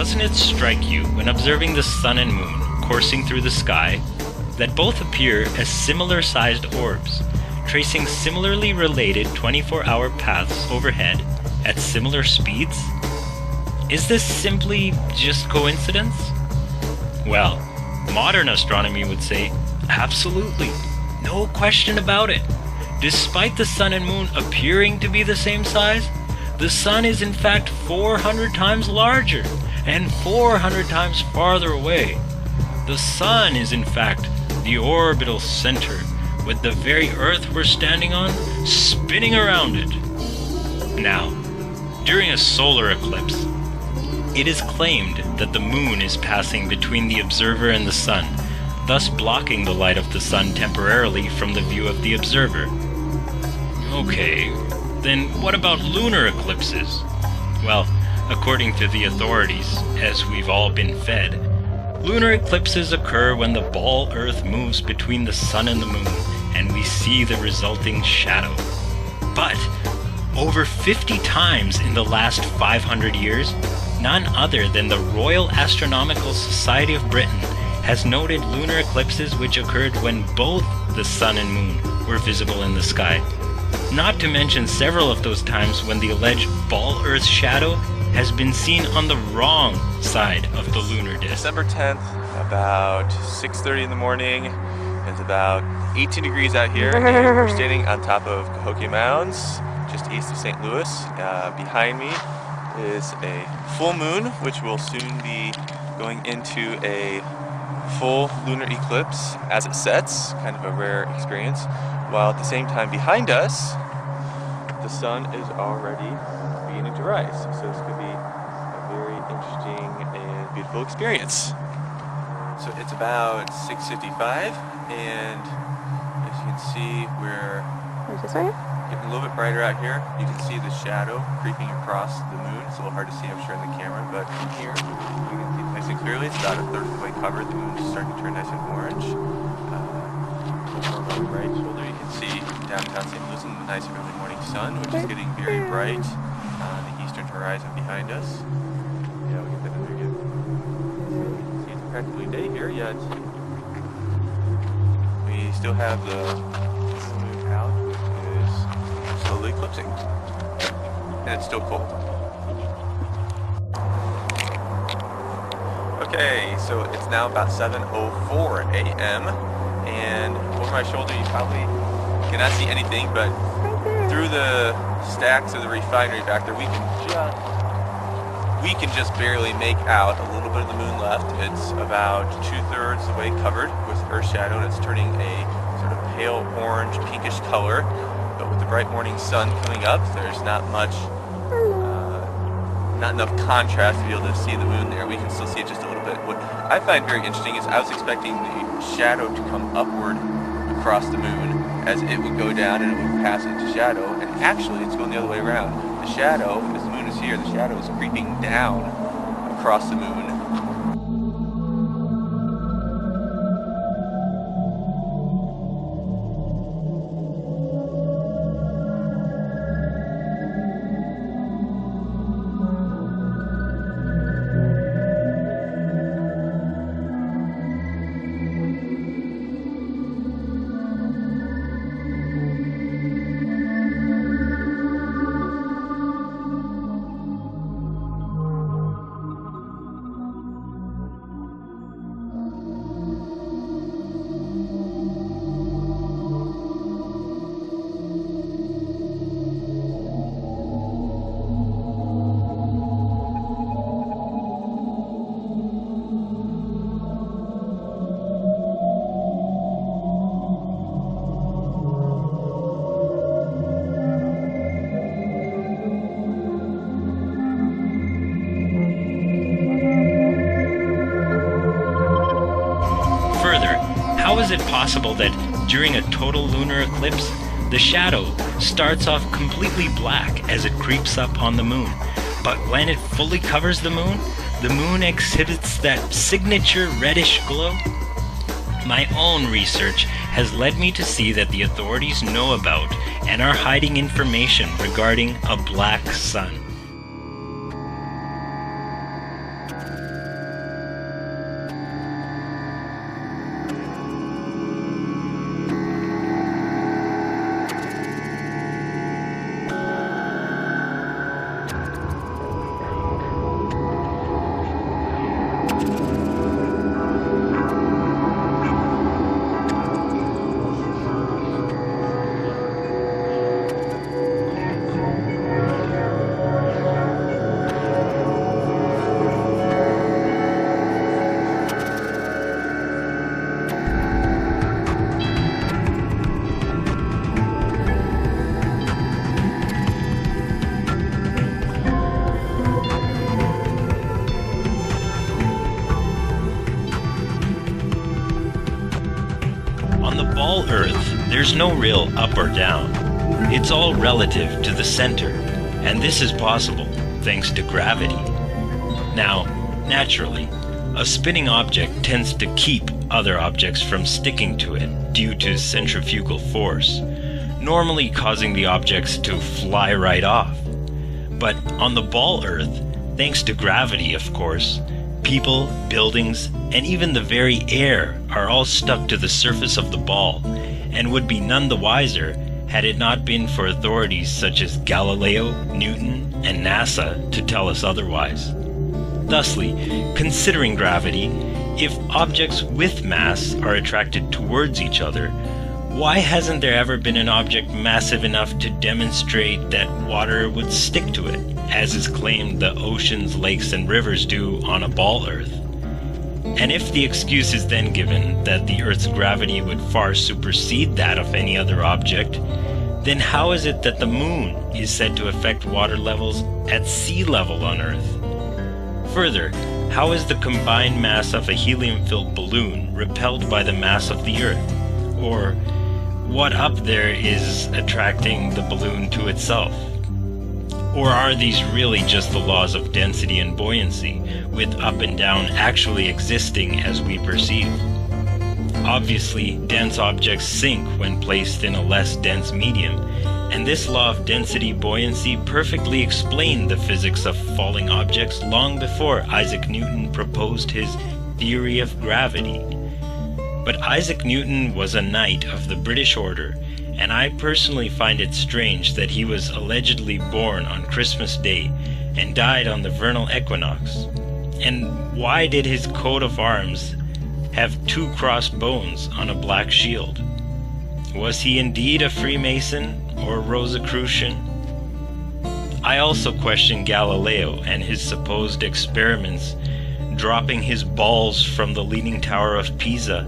doesn't it strike you when observing the sun and moon coursing through the sky that both appear as similar-sized orbs, tracing similarly related 24-hour paths overhead at similar speeds? Is this simply just coincidence? Well, modern astronomy would say, absolutely, no question about it. Despite the sun and moon appearing to be the same size, the sun is in fact 400 times larger and 400 times farther away. The sun is in fact the orbital center, with the very Earth we're standing on spinning around it. Now, during a solar eclipse, it is claimed that the moon is passing between the observer and the sun, thus blocking the light of the sun temporarily from the view of the observer. Okay, then what about lunar eclipses? Well, according to the authorities, as we've all been fed, lunar eclipses occur when the ball Earth moves between the sun and the moon, and we see the resulting shadow. But over 50 times in the last 500 years, none other than the Royal Astronomical Society of Britain has noted lunar eclipses which occurred when both the sun and moon were visible in the sky. Not to mention several of those times when the alleged ball Earth shadow has been seen on the wrong side of the lunar disk. December 10th, about 6:30 in the morning. It's about 18 degrees out here, and we're standing on top of Cahokia Mounds, just east of St. Louis. Behind me is a full moon, which will soon be going into a full lunar eclipse as it sets, kind of a rare experience, while at the same time behind us, the sun is already beginning to rise. So this could be a very interesting and beautiful experience. So it's about 6:55, and as you can see, we're getting a little bit brighter out here. You can see the shadow creeping across the moon. It's a little hard to see, I'm sure, in the camera, but from here, you can see it nice and clearly. It's about a third of the way covered. The moon's starting to turn nice and orange. On the right shoulder, you can see downtown St. Louis and the nice early morning sun, which is getting very bright on the eastern horizon behind us. Yeah, we get that in there again. You can see it's practically day here, yet we still have the moon out, which is slowly eclipsing. And it's still cold. Okay, so it's now about 7:04 a.m. and over my shoulder you probably cannot see anything, but through the stacks of the refinery back there, we can just barely make out a little bit of the moon left. It's about 2/3 the way covered with Earth shadow, and it's turning a sort of pale orange, pinkish color. But with the bright morning sun coming up, there's not enough contrast to be able to see the moon there. We can still see it just a little bit. What I find very interesting is I was expecting the shadow to come upward across the moon as it would go down and it would pass into shadow, and actually it's going the other way around. The shadow, as the moon is here, the shadow is creeping down across the moon. How is it possible that during a total lunar eclipse, the shadow starts off completely black as it creeps up on the moon, but when it fully covers the moon exhibits that signature reddish glow? My own research has led me to see that the authorities know about and are hiding information regarding a black sun. On the ball Earth, there's no real up or down. It's all relative to the center, and this is possible thanks to gravity. Now, naturally, a spinning object tends to keep other objects from sticking to it due to centrifugal force, normally causing the objects to fly right off. But on the ball Earth, thanks to gravity, of course, people, buildings, and even the very air are all stuck to the surface of the ball, and would be none the wiser had it not been for authorities such as Galileo, Newton, and NASA to tell us otherwise. Thusly, considering gravity, if objects with mass are attracted towards each other, why hasn't there ever been an object massive enough to demonstrate that water would stick to it, as is claimed the oceans, lakes, and rivers do on a ball Earth? And if the excuse is then given that the Earth's gravity would far supersede that of any other object, then how is it that the moon is said to affect water levels at sea level on Earth? Further, how is the combined mass of a helium-filled balloon repelled by the mass of the Earth? Or, what up there is attracting the balloon to itself? Or are these really just the laws of density and buoyancy, with up and down actually existing as we perceive? Obviously, dense objects sink when placed in a less dense medium, and this law of density-buoyancy perfectly explained the physics of falling objects long before Isaac Newton proposed his theory of gravity. But Isaac Newton was a knight of the British Order, and I personally find it strange that he was allegedly born on Christmas Day and died on the vernal equinox. And why did his coat of arms have 2 crossed bones on a black shield? Was he indeed a Freemason or Rosicrucian? I also question Galileo and his supposed experiments dropping his balls from the Leaning Tower of Pisa.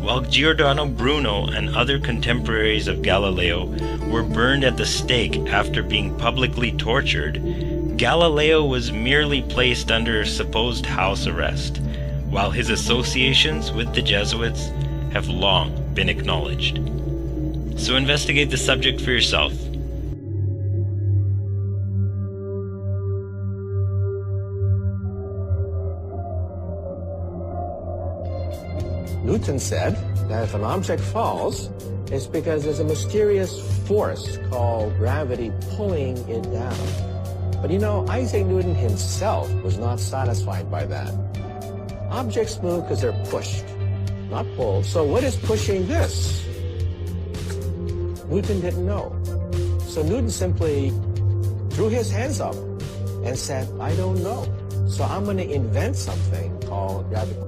While Giordano Bruno and other contemporaries of Galileo were burned at the stake after being publicly tortured, Galileo was merely placed under supposed house arrest, while his associations with the Jesuits have long been acknowledged. So investigate the subject for yourself. Newton said that if an object falls, it's because there's a mysterious force called gravity pulling it down. But you know, Isaac Newton himself was not satisfied by that. Objects move because they're pushed, not pulled. So what is pushing this? Newton didn't know. So Newton simply threw his hands up and said, I don't know. So I'm going to invent something called gravity.